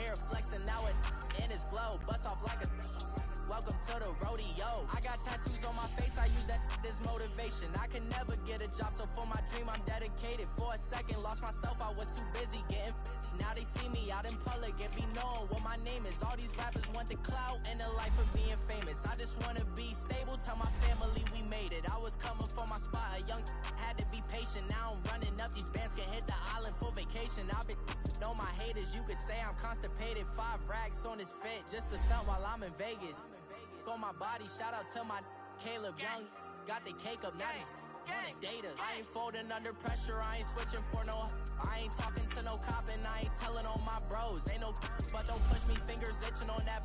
mirror, flexing now in his glow. Bust off like a welcome to the rodeo. I got tattoos on my face, I use that as motivation. I can never get a job, so for my dream I'm dedicated. For a second, lost myself, I was too busy getting busy. Now they see me out in public and be known what my name is. All these rappers want the clout and the life of being famous. I just wanna be stable, tell my family we made it. I was coming for my spot, a young had to be patient. Now I'm running up, these bands can hit the island for vacation. I've been on my haters, you could say I'm constipated. 5 racks on his fit, just to stunt while I'm in Vegas. On my body, shout out to my Caleb Young. Got the cake up, now these wanna date us. I ain't folding under pressure, I ain't switching for no. I ain't talking to no cop and I ain't telling on my bros. Ain't no but don't push me, fingers itching on that.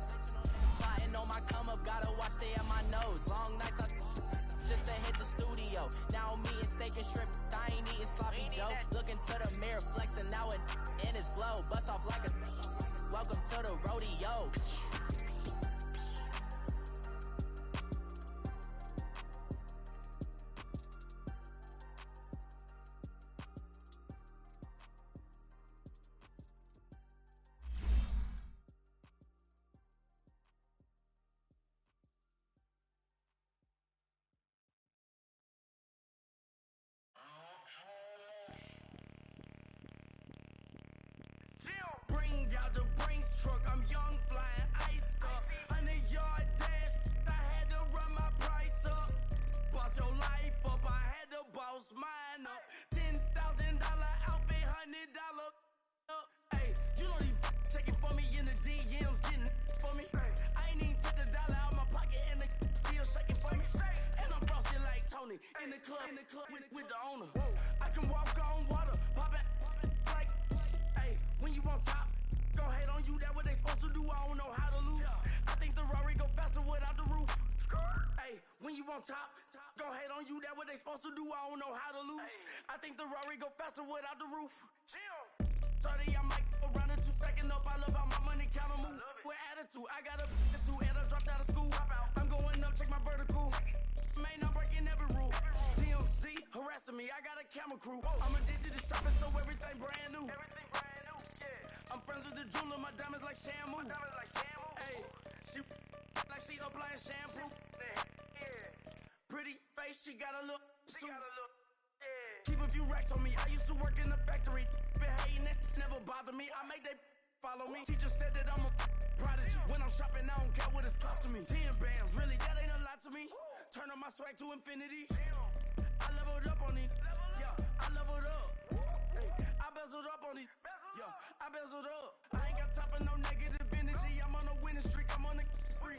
Plotting on my come up, gotta watch stay at my nose. Long nights I just to hit the studio. Now I'm eating steak and shrimp, I ain't eating sloppy joe. Looking to the mirror, flexing now in his glow. Bust off like a welcome to the rodeo. Bring out the Brinks truck, I'm young, flying iced up. 100-yard dash, I had to run my price up. Boss your life up, I had to boss mine up. $10,000 outfit, $100 up. Hey, you know these checking for me in the DMs, getting for me. I ain't even took a dollar out my pocket and they still shaking for me. And I'm frosted like Tony in the club with the owner. I can walk on water, pop it like. When you on top, gon' hate on you, that what they supposed to do, I don't know how to lose. I think the Rari go faster without the roof. Hey, when you on top, gon' hate on you, that what they supposed to do, I don't know how to lose. I think the Rari go faster without the roof. 30, I might go round and 2 stacking up, I love how my money counter move. With attitude, I got a attitude, and I dropped out of school. I'm going up, check my vertical. Man, I'm breaking every rule. TMZ harassing me, I got a camera crew. I'm addicted to shopping, so everything brand new. I'm friends with the jeweler, my diamonds like Shamu. Hey, she like she applying shampoo. Pretty face, she got a look. Keep a few racks on me. I used to work in the factory. Been hating it, never bother me. I make they follow me. Teacher said that I'm a prodigy. When I'm shopping, I don't care what it's costing me. 10 bands, really, that ain't a lot to me. Turn up my swag to infinity. I leveled up on these. Yeah, I leveled up. Hey, I bezeled up on these. Yeah, I bezeled up. I ain't got time for no negative energy. I'm on a winning streak. I'm on a spree.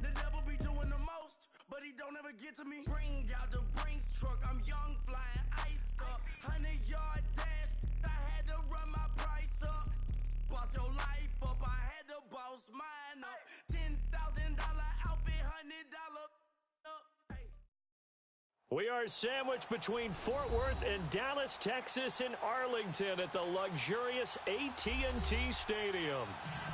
The devil be doing the most, but he don't ever get to me. Bring out the Brinks truck. I'm young, flying iced up. 100-yard dash. I had to run my price up. Boss your life up. I had to boss mine up. $10,000 outfit, $100 up. We are sandwiched between Fort Worth and Dallas, Texas, and Arlington at the luxurious AT&T Stadium.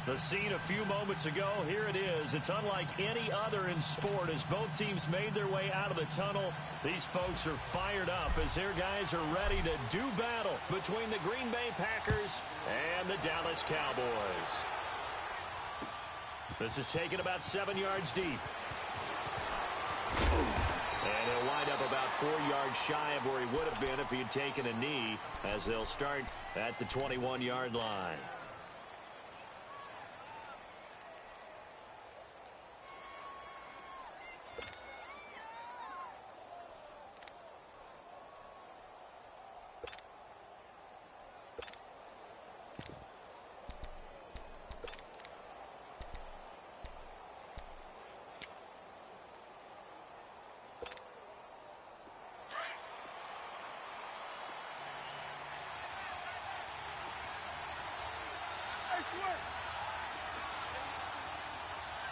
The scene a few moments ago, here it is. It's unlike any other in sport as both teams made their way out of the tunnel. These folks are fired up as their guys are ready to do battle between the Green Bay Packers and the Dallas Cowboys. This is taken about 7 yards deep. And he'll wind up about 4 yards shy of where he would have been if he had taken a knee, as they'll start at the 21-yard line.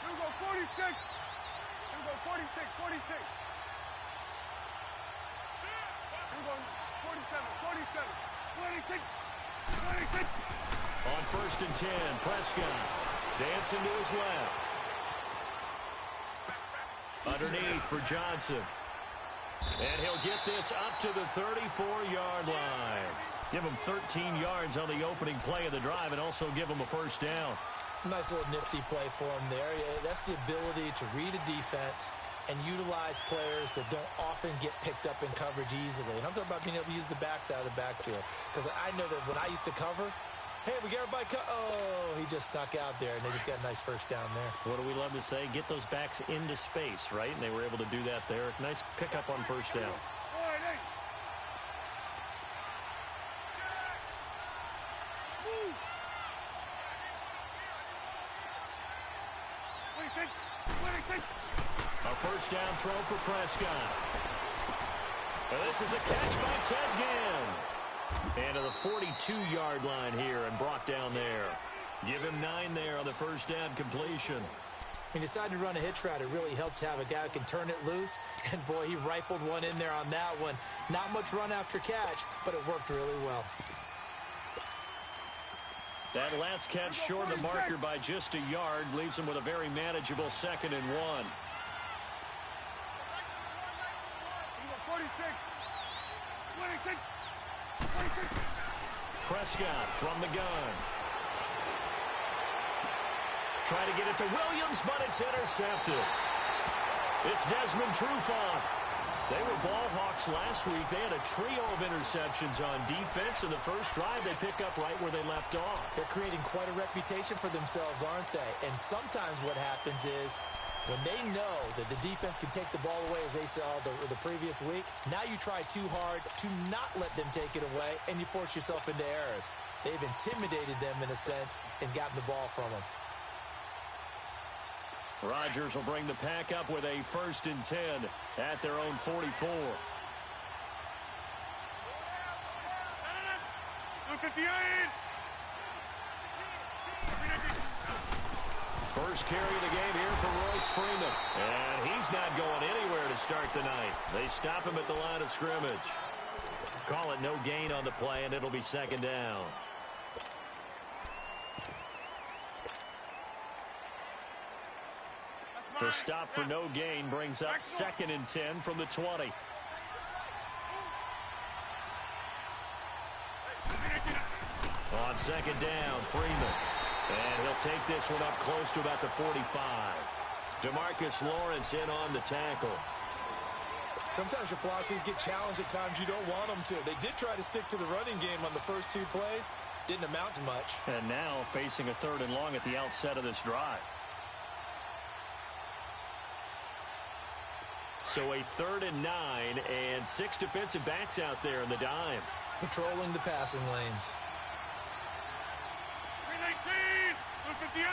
Here we go, 46. Here we go, 46, 46. Here we go, 47, 47, 26, 26. On 1st and 10, Prescott dancing to his left. Underneath for Johnson. And he'll get this up to the 34-yard line. Give them 13 yards on the opening play of the drive and also give them a first down. Nice little nifty play for him there. That's the ability to read a defense and utilize players that don't often get picked up in coverage easily. And I'm talking about being able to use the backs out of the backfield. Because I know that when I used to cover, hey, we got everybody oh, he just snuck out there, and they just got a nice first down there. What do we love to say? Get those backs into space, right? And they were able to do that there. Nice pickup on first down. A first down throw for Prescott. This is a catch by Ted Ginn. And to the 42-yard line here and brought down there. Give him 9 there on the first down completion. He decided to run a hitch route. It really helps to have a guy who can turn it loose. And, boy, he rifled one in there on that one. Not much run after catch, but it worked really well. That last catch short of the marker by just a yard leaves him with a very manageable 2nd and 1. 26. Prescott from the gun. Try to get it to Williams, but it's intercepted. It's Desmond Trufant. They were ball hawks last week. They had a trio of interceptions on defense. In the first drive, they pick up right where they left off. They're creating quite a reputation for themselves, aren't they? And sometimes what happens is when they know that the defense can take the ball away, as they saw the previous week, now you try too hard to not let them take it away, and you force yourself into errors. They've intimidated them in a sense and gotten the ball from them. Rodgers will bring the pack up with a 1st and 10 at their own 44. 58. First carry of the game here for Royce Freeman. And he's not going anywhere to start the night. They stop him at the line of scrimmage. Call it no gain on the play, and it'll be 2nd down. The stop for no gain brings up 2nd and 10 from the 20. On 2nd down, Freeman. And he'll take this one up close to about the 45. DeMarcus Lawrence in on the tackle. Sometimes your philosophies get challenged at times you don't want them to. They did try to stick to the running game on the first 2 plays. Didn't amount to much. And now facing a 3rd and long at the outset of this drive. So a 3rd and 9 and 6 defensive backs out there in the dime. Patrolling the passing lanes. 319. 58.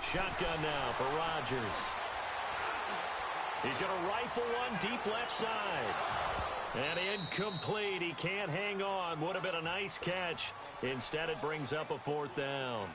Shotgun now for Rodgers. He's going to rifle one deep left side. And incomplete. He can't hang on. Would have been a nice catch. Instead, it brings up a 4th down.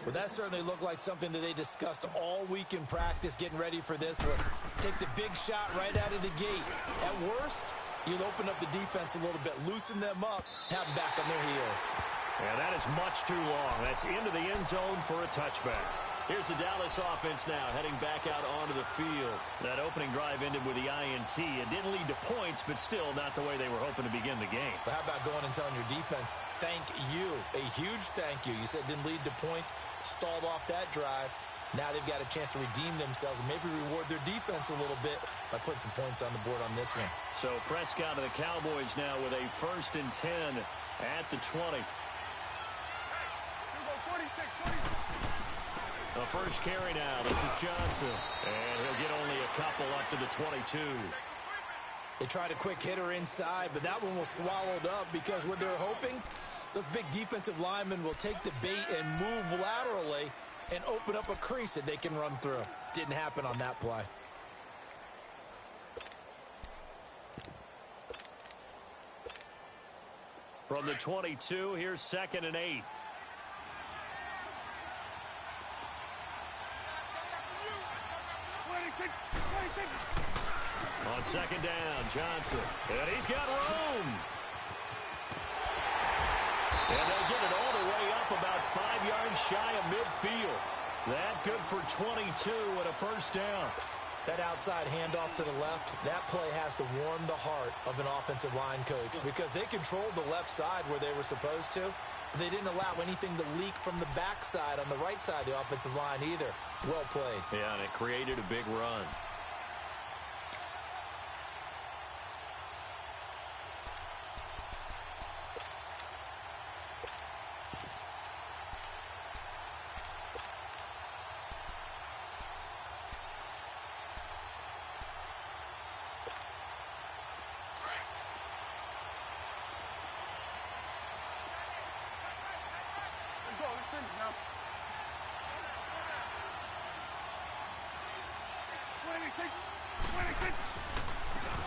Well, that certainly looked like something that they discussed all week in practice, getting ready for this one. Take the big shot right out of the gate. At worst, you'll open up the defense a little bit, loosen them up, have them back on their heels. Yeah, that is much too long. That's into the end zone for a touchback. Here's the Dallas offense now, heading back out onto the field. That opening drive ended with the INT. It didn't lead to points, but still not the way they were hoping to begin the game. But how about going and telling your defense, thank you, a huge thank you. You said it didn't lead to points, stalled off that drive. Now they've got a chance to redeem themselves and maybe reward their defense a little bit by putting some points on the board on this one. So Prescott and the Cowboys now with a 1st and 10 at the 20. The first carry now. This is Johnson. And he'll get only a couple up to the 22. They tried a quick hitter inside, but that one was swallowed up because what they're hoping, those big defensive linemen will take the bait and move laterally and open up a crease that they can run through. Didn't happen on that play. From the 22, here's 2nd and 8. On 2nd down, Johnson. And he's got room. And they'll get it all the way up about 5 yards shy of midfield. That good for 22 and a 1st down. That outside handoff to the left, that play has to warm the heart of an offensive line coach because they controlled the left side where they were supposed to. But they didn't allow anything to leak from the backside on the right side of the offensive line either. Well played. Yeah, and it created a big run.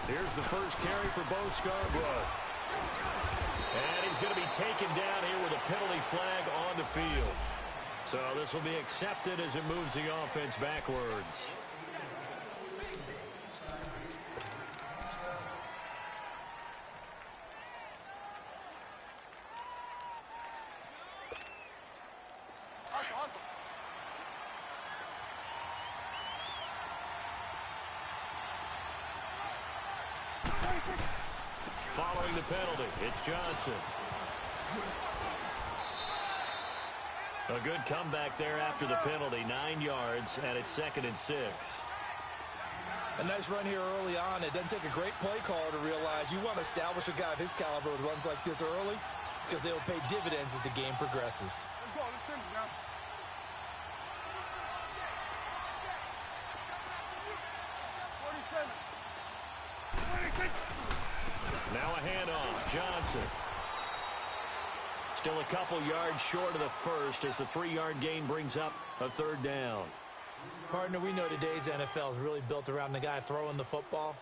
Here's the first carry for Bo Scarborough. And he's going to be taken down here with a penalty flag on the field. So this will be accepted as it moves the offense backwards. Following the penalty, it's Johnson. A good comeback there after the penalty, 9 yards, and it's 2nd and 6. A nice run here early on. It doesn't take a great play caller to realize you want to establish a guy of his caliber with runs like this early because they will pay dividends as the game progresses. Let's go. Let's finish now. Now a handoff, Johnson. Still a couple yards short of the first as the 3-yard gain brings up a 3rd down. Partner, we know today's NFL is really built around the guy throwing the football.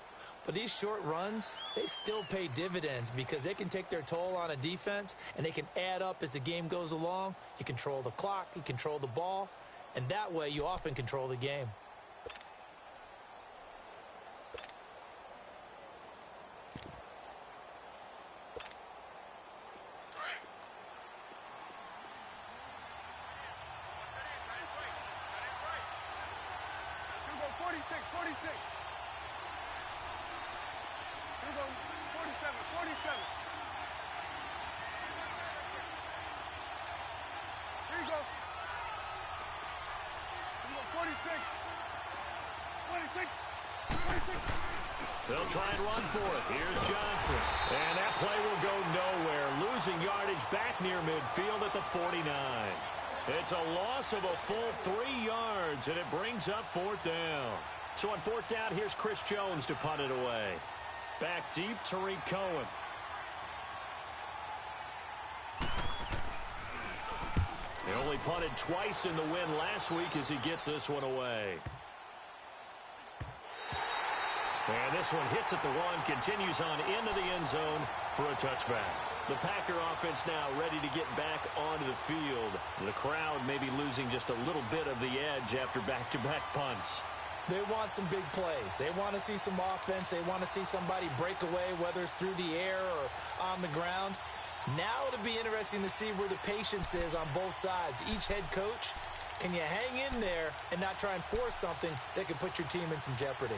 But these short runs, they still pay dividends because they can take their toll on a defense and they can add up as the game goes along. You control the clock, you control the ball, and that way you often control the game. They'll try and run for it. Here's Johnson. And that play will go nowhere. Losing yardage back near midfield at the 49. It's a loss of a full 3 yards, and it brings up 4th down. So on 4th down, here's Chris Jones to punt it away. Back deep, Tariq Cohen. He only punted twice in the win last week as he gets this one away. And this one hits at the 1, continues on into the end zone for a touchback. The Packer offense now ready to get back onto the field. The crowd may be losing just a little bit of the edge after back-to-back punts. They want some big plays. They want to see some offense. They want to see somebody break away, whether it's through the air or on the ground. Now it'll be interesting to see where the patience is on both sides. Each head coach, can you hang in there and not try and force something that could put your team in some jeopardy?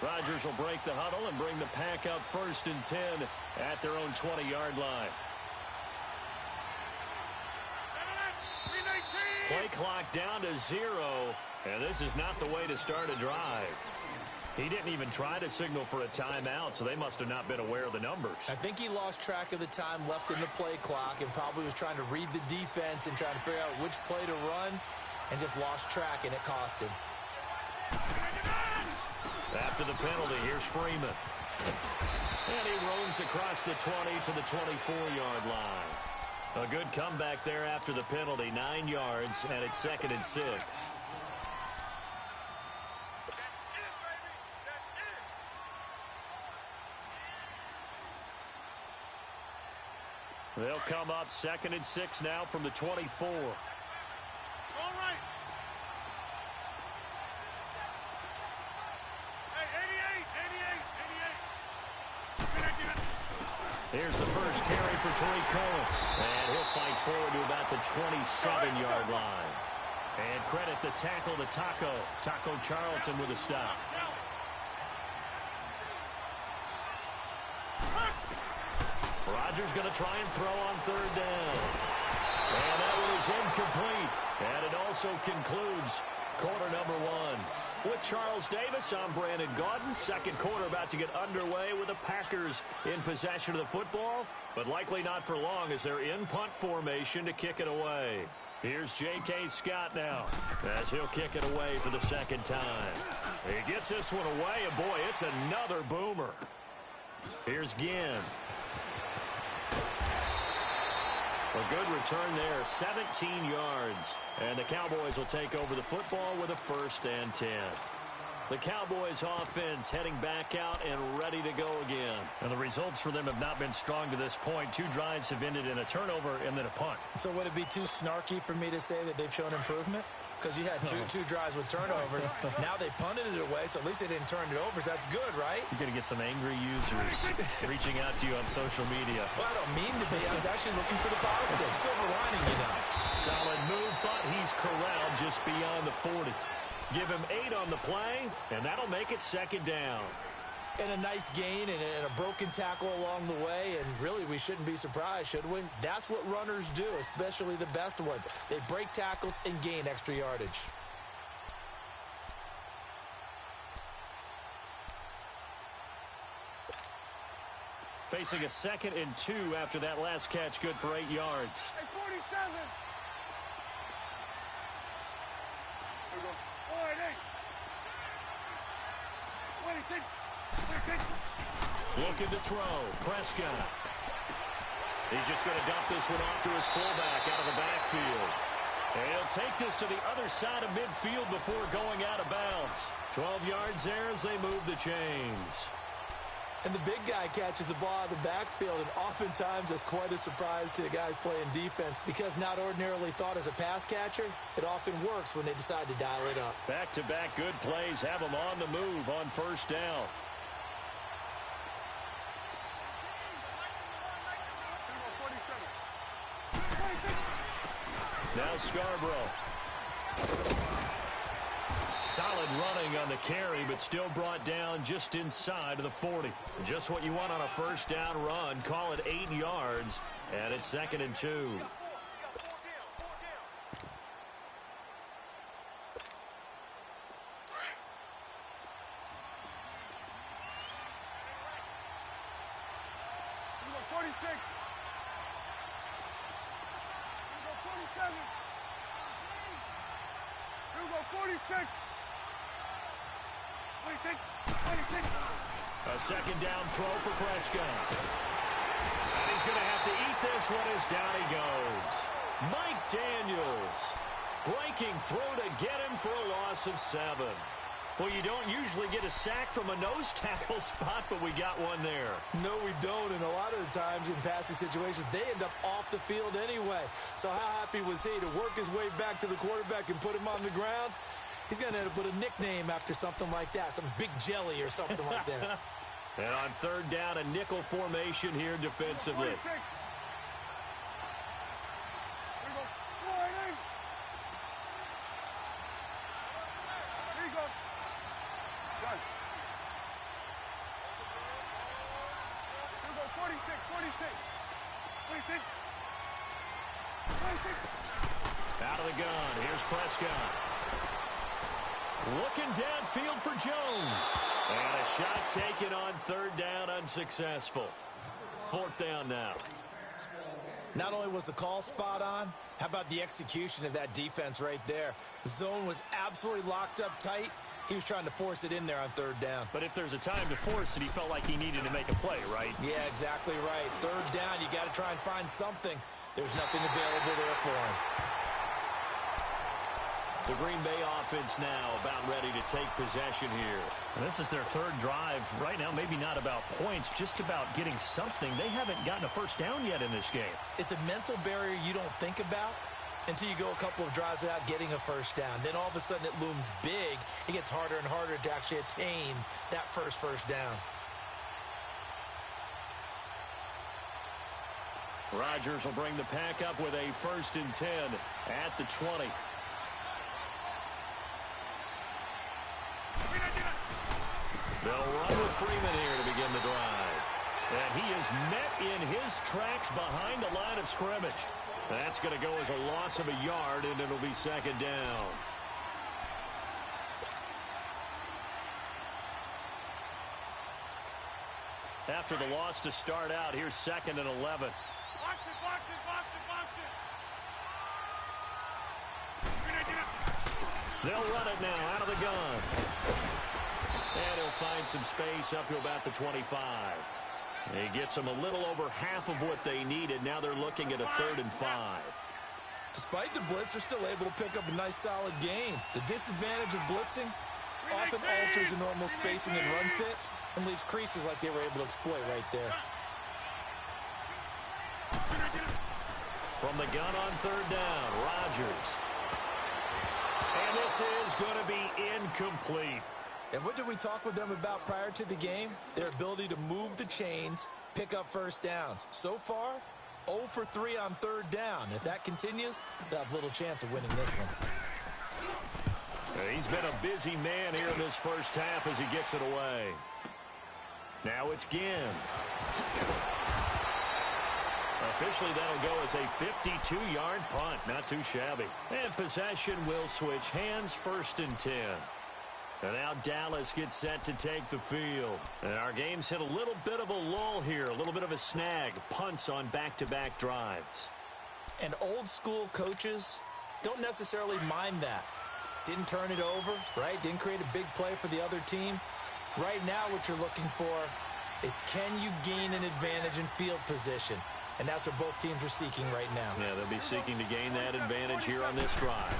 Rodgers will break the huddle and bring the Pack up 1st and 10 at their own 20-yard line. Play clock down to 0, and this is not the way to start a drive. He didn't even try to signal for a timeout, so they must have not been aware of the numbers. I think he lost track of the time left in the play clock and probably was trying to read the defense and trying to figure out which play to run and just lost track, and it cost him. After the penalty, here's Freeman. And he roams across the 20 to the 24-yard line. A good comeback there after the penalty, 9 yards, and it's 2nd and 6. They'll come up 2nd and 6 now from the 24. All right. Here's the first carry for Tariq Cohen. And he'll fight forward to about the 27-yard line. And credit the tackle to Taco Charlton with a stop. Rodgers going to try and throw on third down. And that one is incomplete. And it also concludes quarter number one. With Charles Davis, I'm Brandon Gaudin. Second quarter about to get underway with the Packers in possession of the football, but likely not for long as they're in punt formation to kick it away. Here's J.K. Scott now as he'll kick it away for the second time. He gets this one away, and boy, it's another boomer. Here's Ginn. A good return there, 17 yards. And the Cowboys will take over the football with a 1st and 10. The Cowboys offense heading back out and ready to go again. And the results for them have not been strong to this point. 2 drives have ended in a turnover and then a punt. So would it be too snarky for me to say that they've shown improvement? Because you had two drives with turnovers. Now they punted it away, so at least they didn't turn it over. So that's good, right? You're going to get some angry users reaching out to you on social media. Well, I don't mean to be. I was actually looking for the positive. Silver lining, you know. Solid move, but he's corralled just beyond the 40. Give him 8 on the play, and that'll make it second down. And a nice gain and a broken tackle along the way, and really we shouldn't be surprised, should we? That's what runners do, especially the best ones. They break tackles and gain extra yardage. Facing a 2nd and 2 after that last catch, good for 8 yards. Hey, 47. Here we go. 26. Looking to throw. Prescott. He's just going to dump this one off to his fullback out of the backfield. And he'll take this to the other side of midfield before going out of bounds. 12 yards there as they move the chains. And the big guy catches the ball out of the backfield, and oftentimes that's quite a surprise to the guys playing defense because not ordinarily thought as a pass catcher, it often works when they decide to dial it up. Back-to-back good plays have them on the move on first down. Now Scarborough. Solid running on the carry, but still brought down just inside of the 40. Just what you want on a first down run. Call it 8 yards, and it's 2nd and 2. A second down throw for Prescott. And he's going to have to eat this one as down he goes. Mike Daniels breaking through to get him for a loss of 7. Well, you don't usually get a sack from a nose tackle spot, but we got one there. No, we don't, and a lot of the times in passing situations, they end up off the field anyway. So how happy was he to work his way back to the quarterback and put him on the ground? He's going to end up with a nickname after something like that, some Big Jelly or something like that. And on third down, a nickel formation here defensively. Out of the gun, here's Prescott. Looking downfield for Jones. And a shot taken on third down, unsuccessful. 4th down now. Not only was the call spot on, how about the execution of that defense right there? The zone was absolutely locked up tight. He was trying to force it in there on third down. But if there's a time to force it, he felt like he needed to make a play, right? Yeah, exactly right. Third down, you got to try and find something. There's nothing available there for him. The Green Bay offense now about ready to take possession here. And this is their 3rd drive. Right now, maybe not about points, just about getting something. They haven't gotten a first down yet in this game. It's a mental barrier you don't think about until you go a couple of drives without getting a first down. Then all of a sudden it looms big. It gets harder and harder to actually attain that first down. Rodgers will bring the pack up with a 1st and 10 at the 20. They'll run with Freeman here to begin the drive. And he is met in his tracks behind the line of scrimmage. That's going to go as a loss of a yard, and it'll be 2nd down. After the loss to start out, here's 2nd and 11. Box it, box it, box it, box it. They'll run it now out of the gun. And he'll find some space up to about the 25. He gets them a little over half of what they needed. Now they're looking at a 3rd and 5. Despite the blitz, they're still able to pick up a nice, solid gain. The disadvantage of blitzing often alters the normal spacing and run fits and leaves creases like they were able to exploit right there. From the gun on 3rd down, Rodgers. And this is going to be incomplete. And what did we talk with them about prior to the game? Their ability to move the chains, pick up 1st downs. So far, 0 for 3 on 3rd down. If that continues, they'll have little chance of winning this one. He's been a busy man here in this 1st half as he gets it away. Now it's Ginn. Officially, that'll go as a 52-yard punt. Not too shabby. And possession will switch hands, 1st and 10. And now Dallas gets set to take the field. And our game's hit a little bit of a lull here, a little bit of a snag. Punts on back-to-back drives. And old-school coaches don't necessarily mind that. Didn't turn it over, right? Didn't create a big play for the other team. Right now, what you're looking for is can you gain an advantage in field position? And that's what both teams are seeking right now. Yeah, they'll be seeking to gain that advantage here on this drive.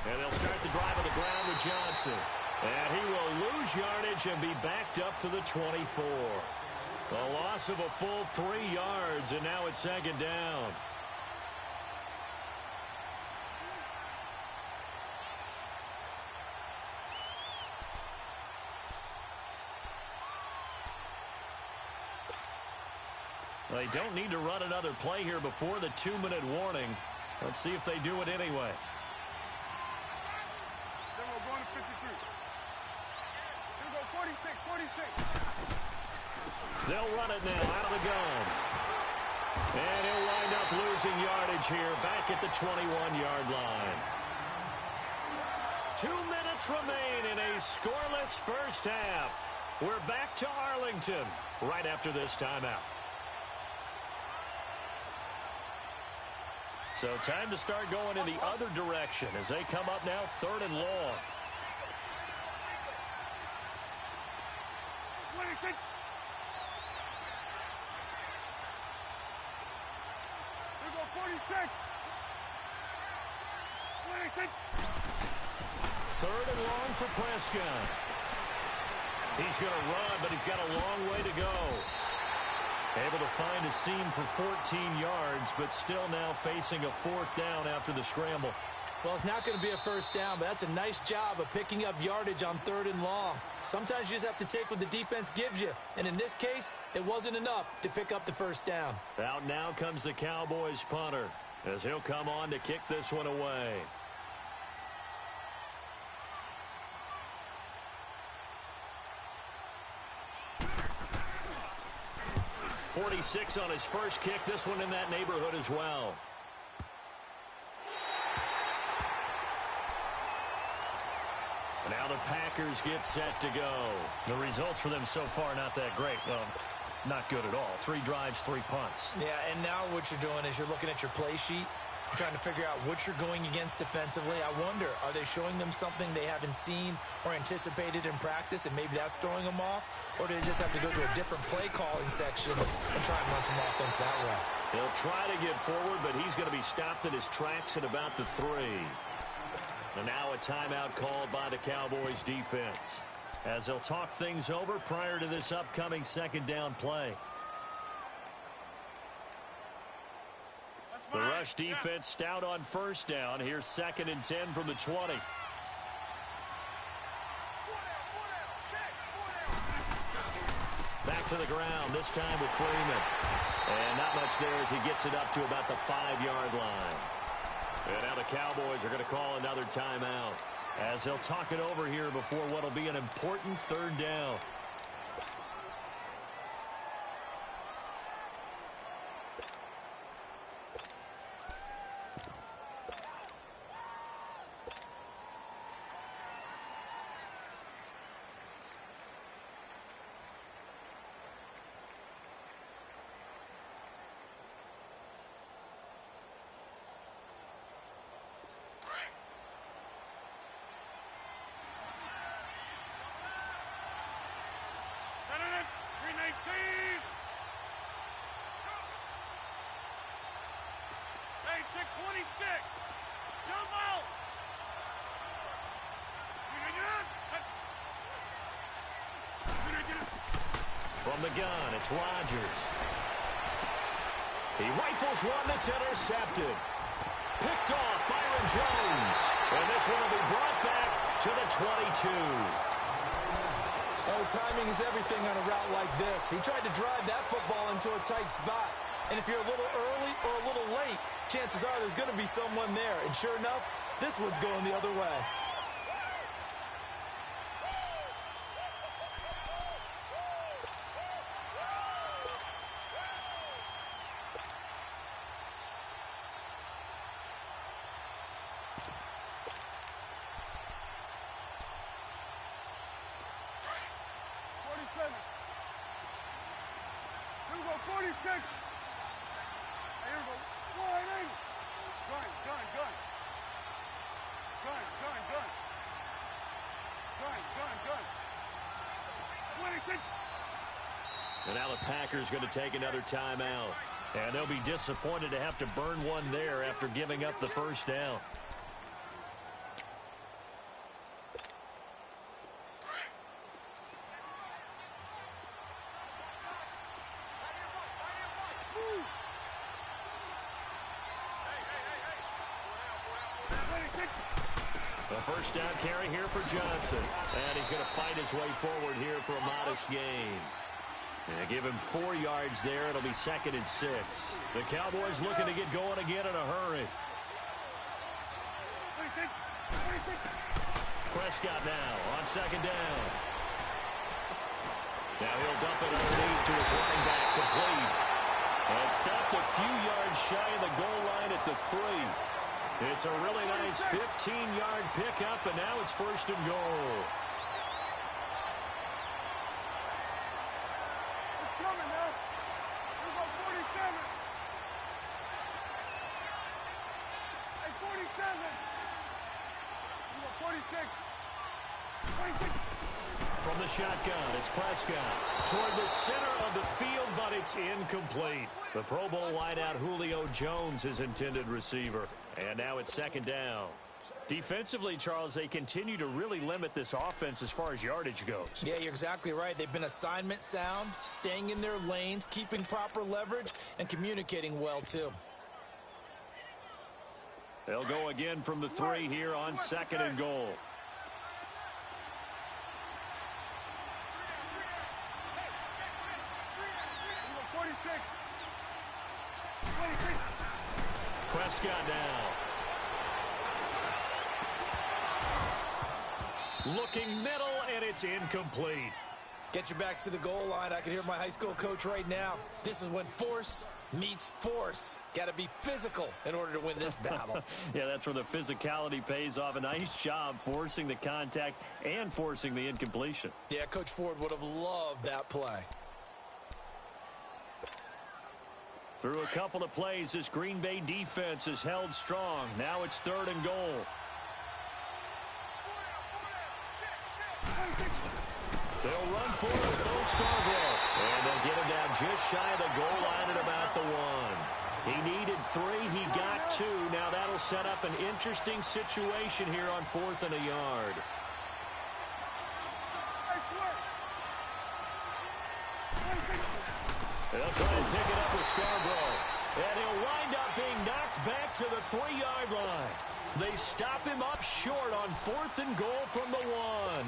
And they'll start the drive on the ground with Johnson. And he will lose yardage and be backed up to the 24. A loss of a full 3 yards, and now it's 2nd down. They don't need to run another play here before the 2-minute warning. Let's see if they do it anyway. Then we're going to 52. Here we go, 46, 46. They'll run it now out of the gun. And he'll wind up losing yardage here back at the 21-yard line. 2 minutes remain in a scoreless 1st half. We're back to Arlington right after this timeout. So time to start going in the other direction as they come up now 3rd and long. 26. Here we go, 46. 26. 3rd and long for Prescott. He's going to run, but he's got a long way to go. Able to find a seam for 14 yards, but still now facing a 4th down after the scramble. Well, it's not going to be a 1st down, but that's a nice job of picking up yardage on 3rd and long. Sometimes you just have to take what the defense gives you. And in this case, it wasn't enough to pick up the 1st down. Out now comes the Cowboys punter as he'll come on to kick this one away. 46 on his first kick. This one in that neighborhood as well. Now the Packers get set to go. The results for them so far not that great. Well, not good at all. 3 drives, 3 punts. Yeah, and now what you're doing is you're looking at your play sheet. You're trying to figure out what you're going against defensively. I wonder, are they showing them something they haven't seen or anticipated in practice, and maybe that's throwing them off? Or do they just have to go to a different play calling section and try and run some offense that way? He'll try to get forward, but he's going to be stopped in his tracks at about the 3. And now a timeout called by the Cowboys defense as they'll talk things over prior to this upcoming 2nd down play. The rush defense stout on 1st down. Here's 2nd and 10 from the 20. Back to the ground, this time with Freeman. And not much there as he gets it up to about the 5-yard line. And now the Cowboys are going to call another timeout as they'll talk it over here before what will be an important third down. Check 26. Jump out. From the gun, it's Rodgers. He rifles one that's intercepted. Picked off Byron Jones. And this one will be brought back to the 22. Oh, timing is everything on a route like this. He tried to drive that football into a tight spot. And if you're a little early or a little late, chances are there's going to be someone there. And sure enough, this one's going the other way. And now the Packers going to take another timeout. And they'll be disappointed to have to burn one there after giving up the first down. A first down carry here for Johnson. And he's going to fight his way forward here for a modest gain. And give him 4 yards there. It'll be 2nd and 6. The Cowboys looking to get going again in a hurry. Prescott now on 2nd down. Now he'll dump it underneath to his running back, complete. And stopped a few yards shy of the goal line at the 3. It's a really nice 15-yard pickup, and now it's 1st and goal. From the shotgun, it's Prescott toward the center of the field, but it's incomplete. The Pro Bowl wideout Julio Jones, his intended receiver. And now it's 2nd down. Defensively, Charles, they continue to really limit this offense as far as yardage goes. Yeah, you're exactly right. They've been assignment sound, staying in their lanes, keeping proper leverage, and communicating well, too. They'll go again from the 3 here on 2nd and goal. Prescott now. Looking middle, and it's incomplete. Get your backs to the goal line. I can hear my high school coach right now. This is when force meets force. Got to be physical in order to win this battle. Yeah, that's where the physicality pays off. A nice job forcing the contact and forcing the incompletion. Yeah, Coach Ford would have loved that play. Through a couple of plays, this Green Bay defense is held strong. Now it's 3rd and goal. They'll run for it with Bo Scarborough. And they'll get him down just shy of the goal line at about the 1. He needed 3. He got 2. Now that'll set up an interesting situation here on 4th and a yard. They'll try and pick it up with Scarborough. And he'll wind up being knocked back to the 3-yard line. They stop him up short on 4th and goal from the 1.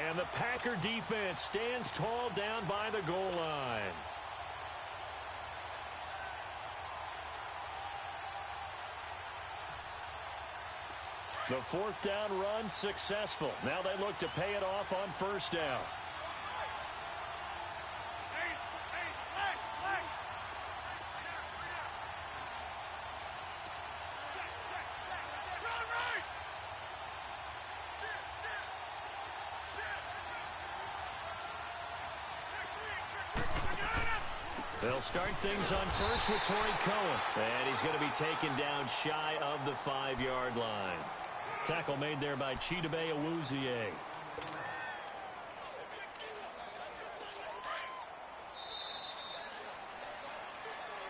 And the Packer defense stands tall down by the goal line. The fourth down run successful. Now they look to pay it off on first down. They'll start things on first with Torrey Cohen. And he's going to be taken down shy of the 5-yard line. Tackle made there by Chidobe Awuzie.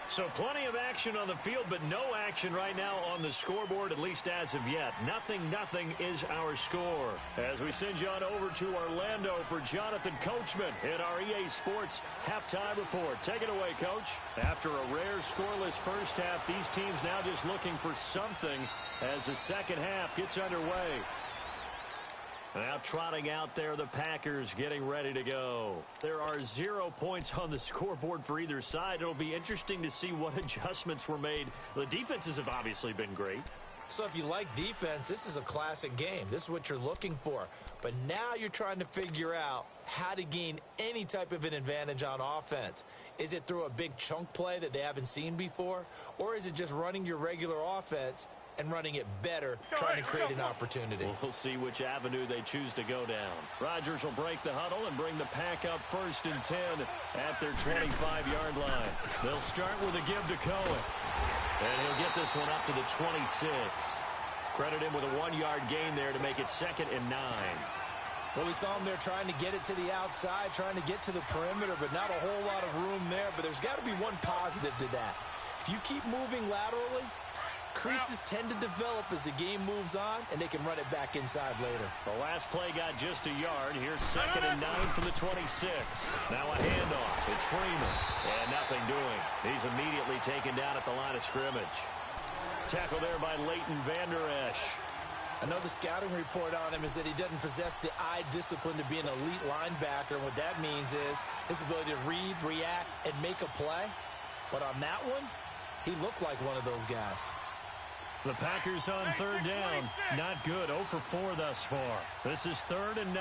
So plenty of action on the field, but no action right now on the scoreboard, at least as of yet. 0-0 is our score. As we send you on over to Orlando for Jonathan Coachman in our EA Sports halftime report. Take it away, Coach. After a rare scoreless first half, these teams now just looking for something as the second half gets underway. Now trotting out there, the Packers getting ready to go. There are 0 points on the scoreboard for either side. It'll be interesting to see what adjustments were made. The defenses have obviously been great. So if you like defense, this is a classic game. This is what you're looking for. But now you're trying to figure out how to gain any type of an advantage on offense. Is it through a big chunk play that they haven't seen before? Or is it just running your regular offense and running it better, trying to create an opportunity? We'll see which avenue they choose to go down. Rodgers will break the huddle and bring the pack up 1st and 10 at their 25-yard line. They'll start with a give to Cohen. And he'll get this one up to the 26. Credit him with a 1-yard gain there to make it 2nd and 9. Well, we saw him there trying to get it to the outside, trying to get to the perimeter, but not a whole lot of room there. But there's got to be one positive to that. If you keep moving laterally, creases tend to develop as the game moves on, and they can run it back inside later. The last play got just a yard. Here's 2nd and 9 from the 26. Now a handoff. It's Freeman. And nothing doing. He's immediately taken down at the line of scrimmage. Tackle there by Leighton Vander Esch. I know the scouting report on him is that he doesn't possess the eye discipline to be an elite linebacker. And what that means is his ability to read, react, and make a play. But on that one, he looked like one of those guys. The Packers on 3rd down. Not good. 0 for 4 thus far. This is 3rd and 9.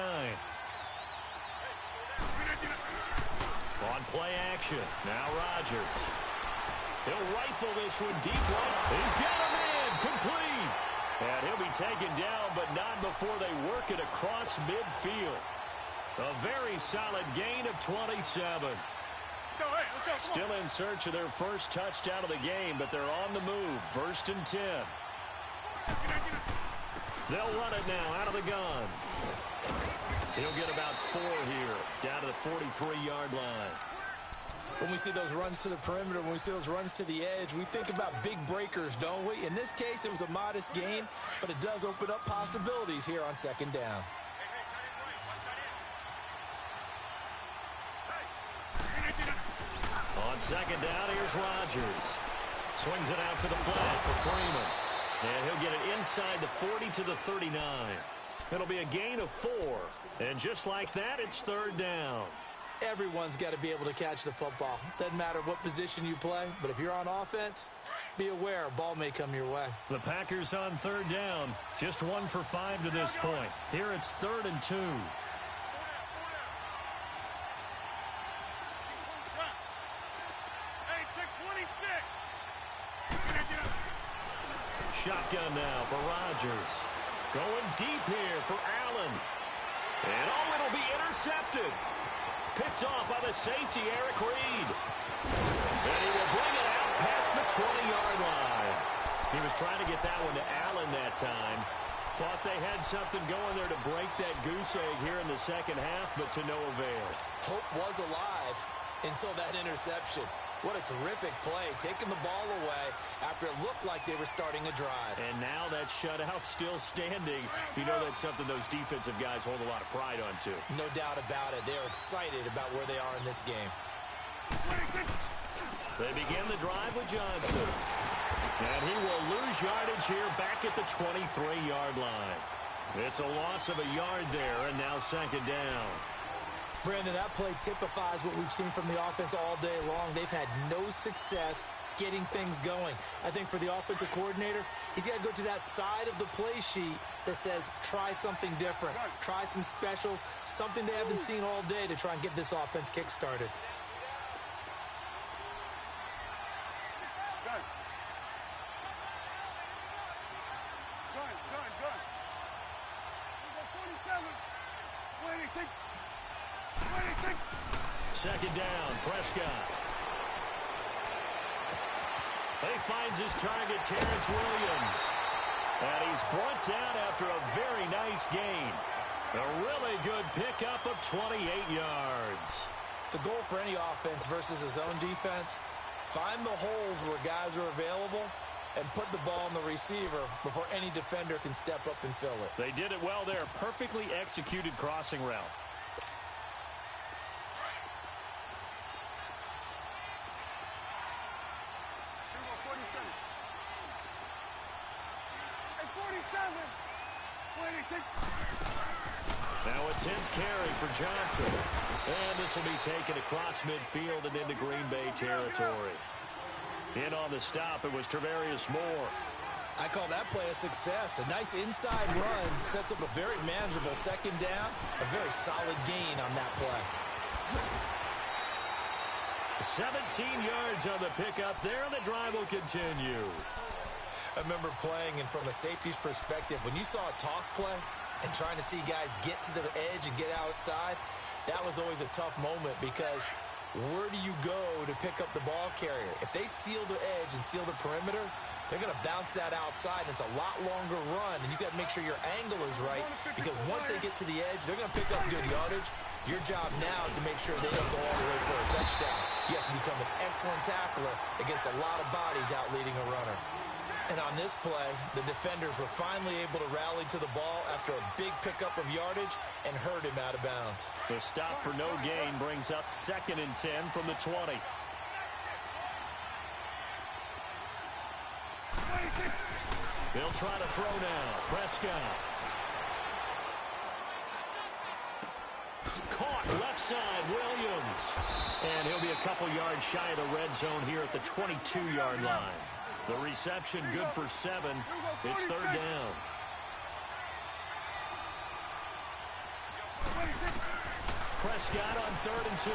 On play action. Now Rodgers. He'll rifle this one deep right. He's got a man. Complete. And he'll be taken down, but not before they work it across midfield. A very solid gain of 27. Still in search of their first touchdown of the game, but they're on the move. 1st and 10. They'll run it now out of the gun. He'll get about 4 here, down to the 43-yard line. When we see those runs to the perimeter, when we see those runs to the edge, we think about big breakers, don't we? In this case, it was a modest gain, but it does open up possibilities here on 2nd down. On 2nd down, here's Rodgers. Swings it out to the flat for Freeman. And he'll get it inside the 40 to the 39. It'll be a gain of 4. And just like that, it's 3rd down. Everyone's got to be able to catch the football. Doesn't matter what position you play, but if you're on offense, be aware a ball may come your way. The Packers on 3rd down. Just 1 for 5 to this point. Here it's 3rd and 2. Shotgun now for Rodgers. Going deep here for Allen. And it'll be intercepted. Picked off by the safety, Eric Reed. And he will bring it out past the 20-yard line. He was trying to get that one to Allen that time. Thought they had something going there to break that goose egg here in the second half, but to no avail. Hope was alive until that interception. What a terrific play, taking the ball away after it looked like they were starting a drive. And now that shutout still standing. You know that's something those defensive guys hold a lot of pride on, too. No doubt about it. They're excited about where they are in this game. They begin the drive with Johnson. And he will lose yardage here back at the 23-yard line. It's a loss of a yard there, and now 2nd down. Brandon, that play typifies what we've seen from the offense all day long. They've had no success getting things going. I think for the offensive coordinator, he's got to go to that side of the play sheet that says, try something different, try some specials, something they haven't seen all day to try and get this offense kick-started. Second down, Prescott. He finds his target, Terrence Williams. And he's brought down after a very nice gain. A really good pickup of 28 yards. The goal for any offense versus his own defense, find the holes where guys are available and put the ball on the receiver before any defender can step up and fill it. They did it well there. Perfectly executed crossing route. Now a 10th carry for Johnson. And this will be taken across midfield and into Green Bay territory. In on the stop, it was Travarius Moore. I call that play a success. A nice inside run sets up a very manageable second down. A very solid gain on that play. 17 yards on the pickup there, and the drive will continue. I remember playing, and from a safety's perspective, when you saw a toss play and trying to see guys get to the edge and get outside, that was always a tough moment because where do you go to pick up the ball carrier? If they seal the edge and seal the perimeter, they're going to bounce that outside, and it's a lot longer run, and you've got to make sure your angle is right because once they get to the edge, they're going to pick up good yardage. Your job now is to make sure they don't go all the way for a touchdown. You have to become an excellent tackler against a lot of bodies out leading a runner. And on this play, the defenders were finally able to rally to the ball after a big pickup of yardage and hurt him out of bounds. The stop for no gain brings up 2nd and 10 from the 20. They'll try to throw now. Prescott. Caught left side, Williams. And he'll be a couple yards shy of the red zone here at the 22-yard line. The reception good for 7. It's 3rd down. Prescott on 3rd and 2.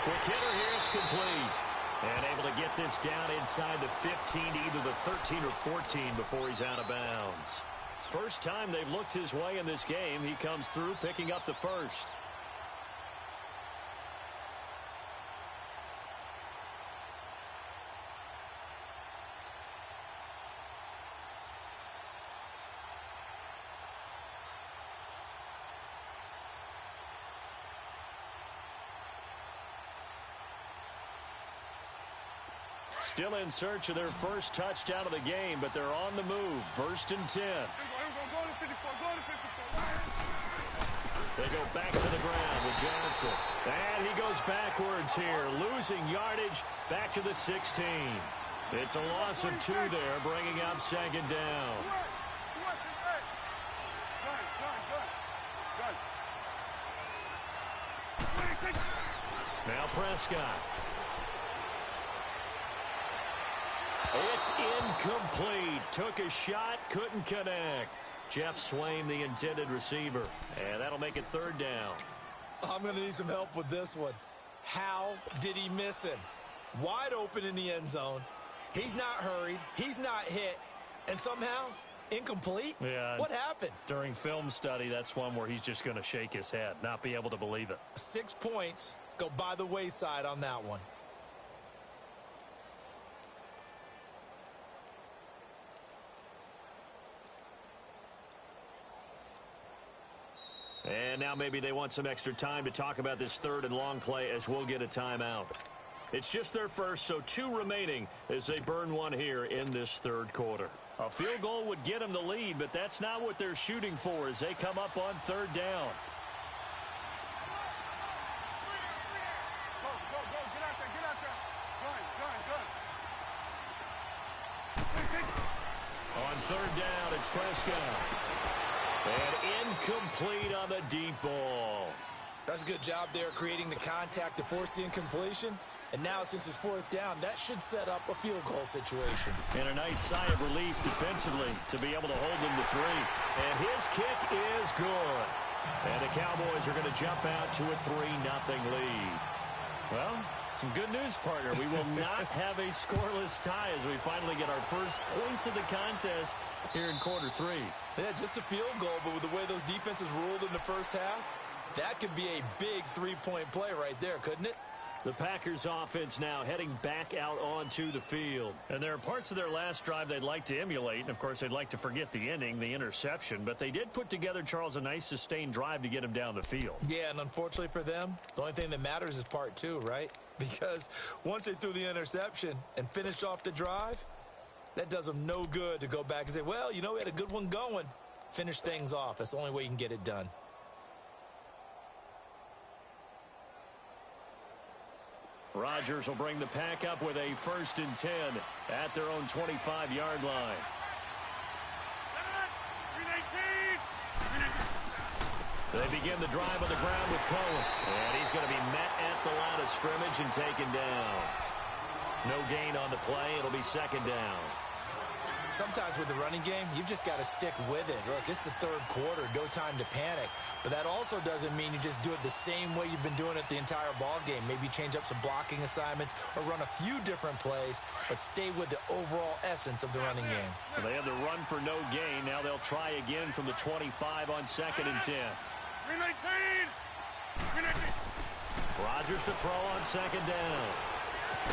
Quick hitter here, it's complete. And able to get this down inside the 15, either the 13 or 14 before he's out of bounds. First time they've looked his way in this game. He comes through picking up the first. Still in search of their first touchdown of the game, but they're on the move. 1st and 10. They go back to the ground with Johnson. And he goes backwards here, losing yardage back to the 16. It's a loss of 2 there, bringing up 2nd down. Now Prescott. It's incomplete. Took a shot, couldn't connect. Jeff Swain, the intended receiver. And that'll make it 3rd down. I'm going to need some help with this one. How did he miss him? Wide open in the end zone. He's not hurried. He's not hit. And somehow, incomplete? Yeah. What happened? During film study, that's one where he's just going to shake his head, not be able to believe it. 6 points go by the wayside on that one. And now maybe they want some extra time to talk about this 3rd and long play as we'll get a timeout. It's just their first, so 2 remaining as they burn one here in this 3rd quarter. A field goal would get them the lead, but that's not what they're shooting for as they come up on 3rd down. On 3rd down, it's Prescott. And incomplete on the deep ball. That's a good job there creating the contact to force the incompletion. And now, since it's fourth down, that should set up a field goal situation. And a nice sigh of relief defensively to be able to hold them to 3. And his kick is good. And the Cowboys are going to jump out to a 3-0 lead. Well, some good news, partner. We will not have a scoreless tie as we finally get our first points of the contest here in quarter 3. Yeah, just a field goal, but with the way those defenses ruled in the first half, that could be a big three-point play right there, couldn't it? The Packers offense now heading back out onto the field. And there are parts of their last drive they'd like to emulate. And, of course, they'd like to forget the ending, the interception. But they did put together, Charles, a nice sustained drive to get him down the field. Yeah, and unfortunately for them, the only thing that matters is part 2, right? Because once they threw the interception and finished off the drive, that does them no good to go back and say, well, you know, we had a good one going. Finish things off. That's the only way you can get it done. Rodgers will bring the pack up with a 1st and 10 at their own 25-yard line. They begin the drive on the ground with Cohen. And he's going to be met at the line of scrimmage and taken down. No gain on the play. It'll be 2nd down. Sometimes with the running game, you've just got to stick with it. Look, it's the 3rd quarter, no time to panic. But that also doesn't mean you just do it the same way you've been doing it the entire ball game. Maybe change up some blocking assignments or run a few different plays, but stay with the overall essence of the running game. Well, they had the run for no gain. Now they'll try again from the 25 on 2nd and 10. 319! Rodgers to throw on 2nd down.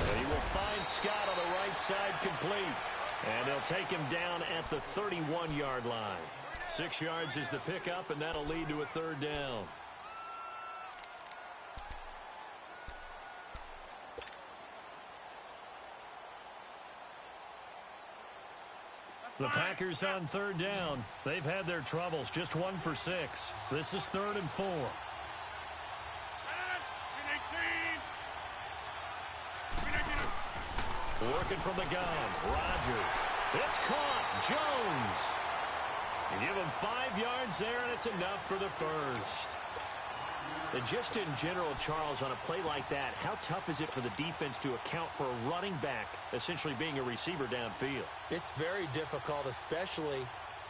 And he will find Scott on the right side complete. And they'll take him down at the 31-yard line. 6 yards is the pickup, and that'll lead to a 3rd down. The Packers on 3rd down. They've had their troubles, just 1 for 6. This is 3rd and 4. Working from the gun, Rodgers. It's caught, Jones. You give him 5 yards there, and it's enough for the 1st. And just in general, Charles, on a play like that, how tough is it for the defense to account for a running back essentially being a receiver downfield? It's very difficult, especially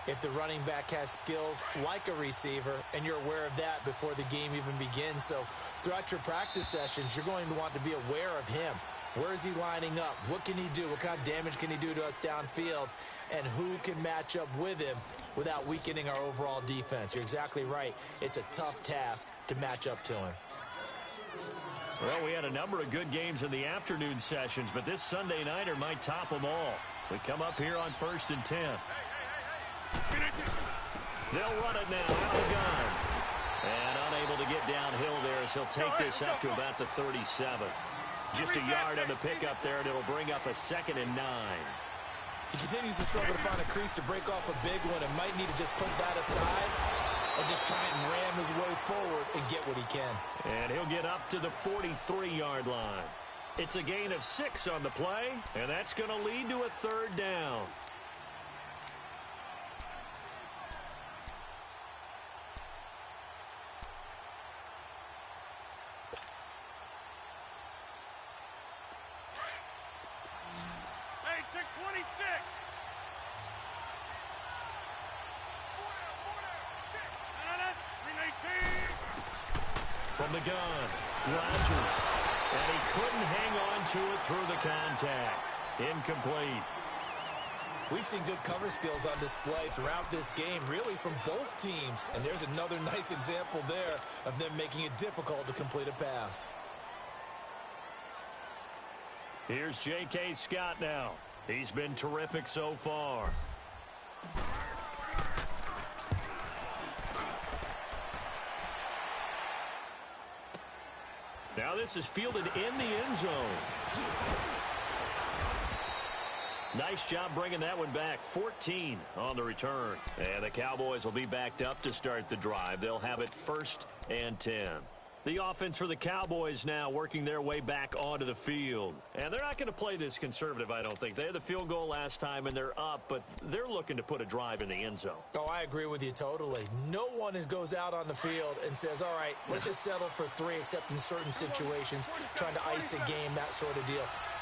if the running back has skills like a receiver, and you're aware of that before the game even begins. So throughout your practice sessions, you're going to want to be aware of him. Where is he lining up? What can he do? What kind of damage can he do to us downfield? And who can match up with him without weakening our overall defense? You're exactly right. It's a tough task to match up to him. Well, we had a number of good games in the afternoon sessions, but this Sunday nighter might top them all. So we come up here on 1st and 10. They'll run it now out of the gun. And unable to get downhill there as he'll take this up to about the 37. Just a yard on the pickup there, and it'll bring up a 2nd and 9. He continues to struggle to find a crease to break off a big one and might need to just put that aside and just try and ram his way forward and get what he can. And he'll get up to the 43-yard line. It's a gain of 6 on the play, and that's going to lead to a 3rd down. From the gun, Rodgers. And he couldn't hang on to it through the contact. Incomplete. We've seen good cover skills on display throughout this game, really from both teams. And there's another nice example there of them making it difficult to complete a pass. Here's J.K. Scott now. He's been terrific so far. Now this is fielded in the end zone. Nice job bringing that one back. 14 on the return. And the Cowboys will be backed up to start the drive. They'll have it 1st and 10. The offense for the Cowboys now working their way back onto the field. And they're not going to play this conservative, I don't think. They had the field goal last time, and they're up, but they're looking to put a drive in the end zone. Oh, I agree with you totally. No one goes out on the field and says, all right, let's just settle for 3, except in certain situations, trying to ice a game, that sort of deal.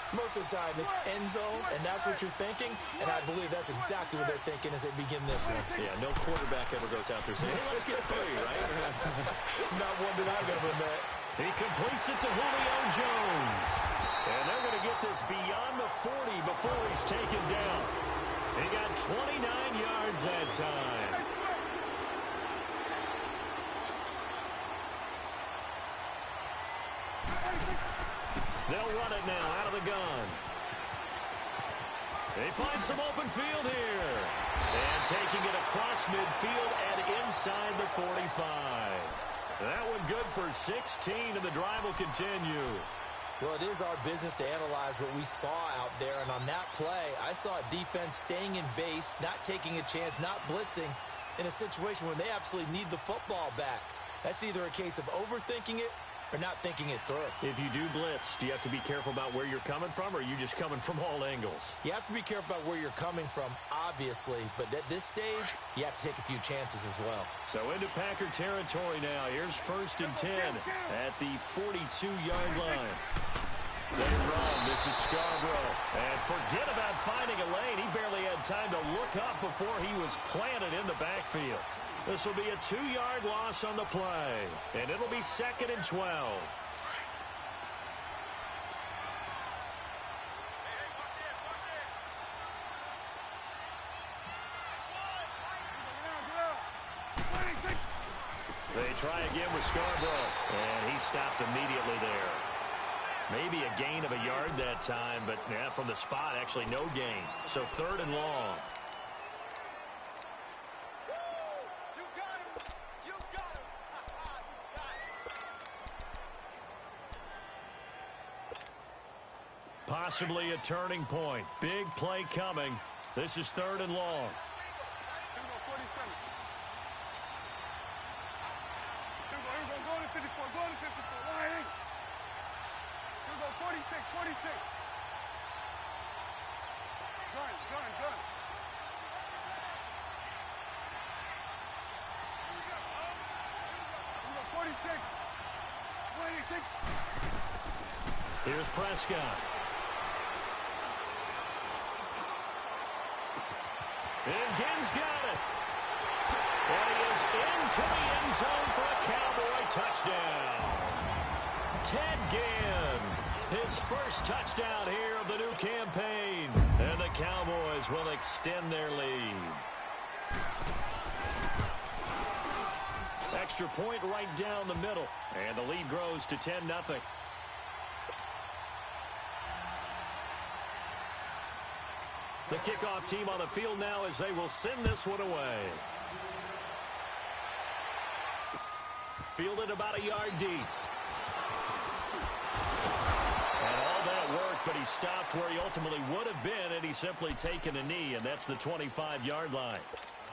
Most of the time, it's end zone, and that's what you're thinking, and I believe that's exactly what they're thinking as they begin this one. Yeah, no quarterback ever goes out there saying, hey, let's get 3, right? Not one that I've ever met. He completes it to Julio Jones. And they're going to get this beyond the 40 before he's taken down. He got 29 yards that time. They'll run it now out of the gun. They find some open field here. And taking it across midfield and inside the 45. That one good for 16, and the drive will continue. Well, it is our business to analyze what we saw out there, and on that play, I saw a defense staying in base, not taking a chance, not blitzing, in a situation where they absolutely need the football back. That's either a case of overthinking it or not thinking it through. If you do blitz, do you have to be careful about where you're coming from, or are you just coming from all angles? You have to be careful about where you're coming from, obviously, but at this stage, you have to take a few chances as well. So into Packer territory now. Here's 1st and 10 at the 42-yard line. They run. This is Scarborough. And forget about finding a lane. He barely had time to look up before he was planted in the backfield. This will be a 2-yard loss on the play, and it'll be 2nd and 12. They try again with Scarborough, and he stopped immediately there. Maybe a gain of a yard that time, but yeah, from the spot, actually no gain. So 3rd and long. Possibly a turning point. Big play coming. This is 3rd and long. Here's Prescott. And Ginn's got it. And he is into the end zone for a Cowboy touchdown. Ted Ginn, his first touchdown here of the new campaign. And the Cowboys will extend their lead. Extra point right down the middle. And the lead grows to 10-0. The kickoff team on the field now as they will send this one away. Fielded about a yard deep. And all that work, but he stopped where he ultimately would have been, and he's simply taken a knee, and that's the 25-yard line.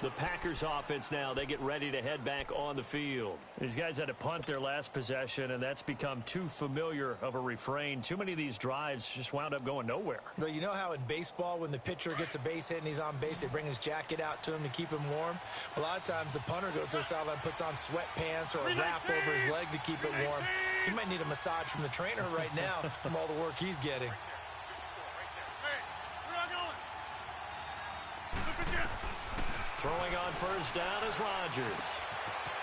The Packers offense now, they get ready to head back on the field. These guys had to punt their last possession, and that's become too familiar of a refrain. Too many of these drives just wound up going nowhere. But you know how in baseball, when the pitcher gets a base hit and he's on base, they bring his jacket out to him to keep him warm? A lot of times the punter goes to the sideline, puts on sweatpants or a wrap over his leg to keep it warm. He might need a massage from the trainer right now from all the work he's getting. Throwing on 1st down is Rodgers.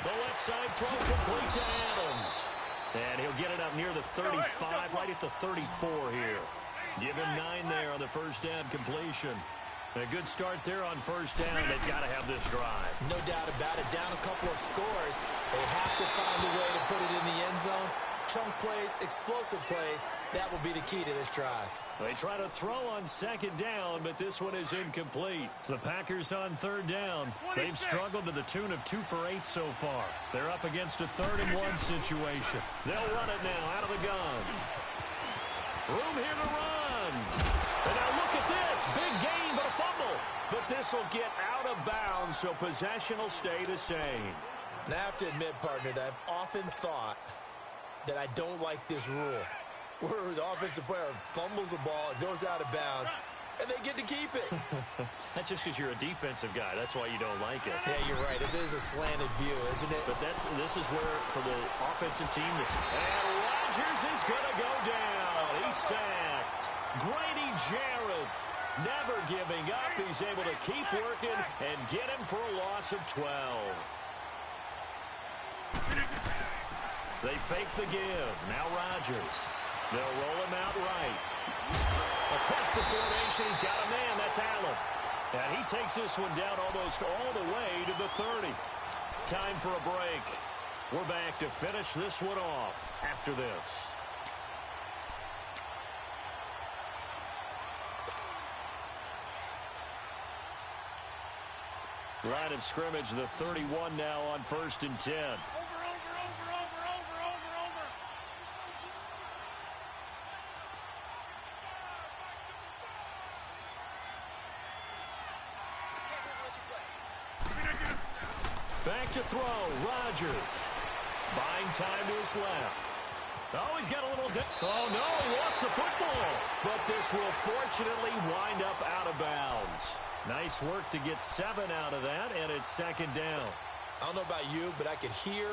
The left side throw complete to Adams. And he'll get it up near the 35, right at the 34 here. Give him 9 there on the 1st down completion. A good start there on 1st down. They've got to have this drive. No doubt about it. Down a couple of scores. They have to find a way to put it in the end zone. Chunk plays, explosive plays. That will be the key to this drive. They try to throw on 2nd down, but this one is incomplete. The Packers on 3rd down. They've struggled to the tune of 2 for 8 so far. They're up against a 3rd and 1 situation. They'll run it now out of the gun. Room here to run. And now look at this. Big gain, but a fumble. But this will get out of bounds, so possession will stay the same. And I have to admit, partner, that I've often thought that I don't like this rule, where the offensive player fumbles the ball, it goes out of bounds, and they get to keep it. That's just because you're a defensive guy. That's why you don't like it. Yeah, you're right. It is a slanted view, isn't it? But this is where, for the offensive team, and Rodgers is going to go down. He's sacked. Grady Jarrett never giving up. He's able to keep working and get him for a loss of 12. They fake the give. Now Rodgers. They'll roll him out right. Across the formation, he's got a man. That's Allen. And he takes this one down almost all the way to the 30. Time for a break. We're back to finish this one off after this. Line of scrimmage, the 31 now on 1st and 10. Back to throw, Rodgers. Buying time to his left. Oh, he's got a little... Oh, no, he lost the football. But this will fortunately wind up out of bounds. Nice work to get 7 out of that, and it's 2nd down. I don't know about you, but I could hear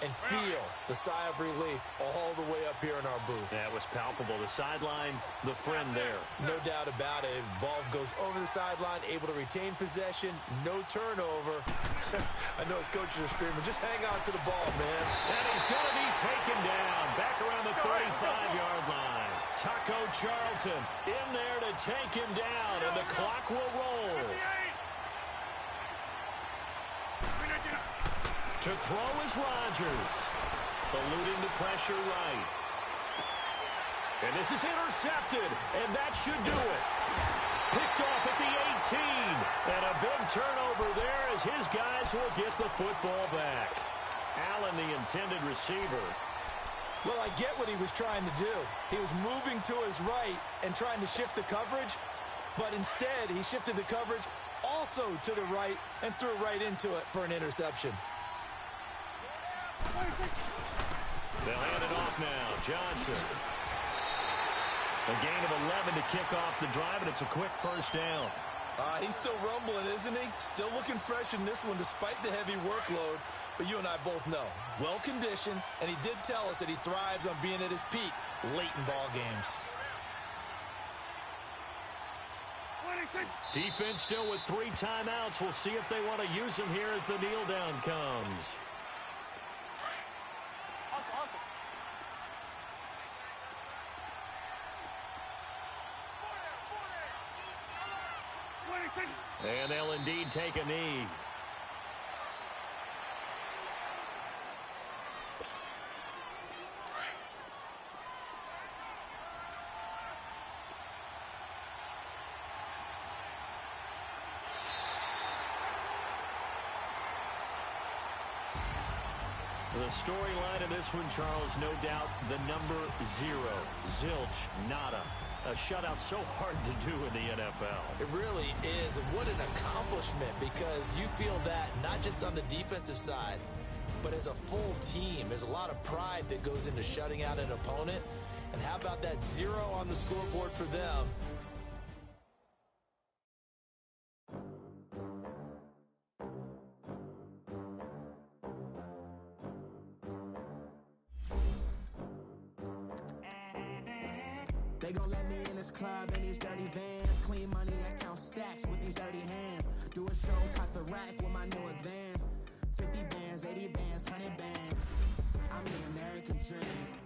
and feel the sigh of relief all the way up here in our booth. That was palpable. The sideline, the friend there. No doubt about it. Ball goes over the sideline, able to retain possession, no turnover. I know his coaches are screaming, just hang on to the ball, man. And he's going to be taken down back around the 35-yard line. Taco Charlton in there to take him down, and the clock will roll. To throw is Rodgers. Eluding the pressure right. And this is intercepted, and that should do it. Picked off at the 18. And a big turnover there as his guys will get the football back. Allen, the intended receiver. Well, I get what he was trying to do. He was moving to his right and trying to shift the coverage, but instead he shifted the coverage also to the right and threw right into it for an interception. They'll hand it off now. Johnson. A gain of 11 to kick off the drive, and it's a quick 1st down. He's still rumbling, isn't he? Still looking fresh in this one despite the heavy workload. But you and I both know, well-conditioned, and he did tell us that he thrives on being at his peak late in ball games. Defense still with 3 timeouts. We'll see if they want to use them here as the kneel down comes. And they'll indeed take a knee. The storyline of this one, Charles, no doubt the number 0. Zilch, nada. A shutout so hard to do in the NFL. It really is, and what an accomplishment, because you feel that not just on the defensive side, but as a full team. There's a lot of pride that goes into shutting out an opponent, and how about that 0 on the scoreboard for them? They gon' let me in this club in these dirty vans. Clean money, I count stacks with these dirty hands. Do a show, caught the rack with my new advance. 50 bands, 80 bands, 100 bands. I'm the American dream.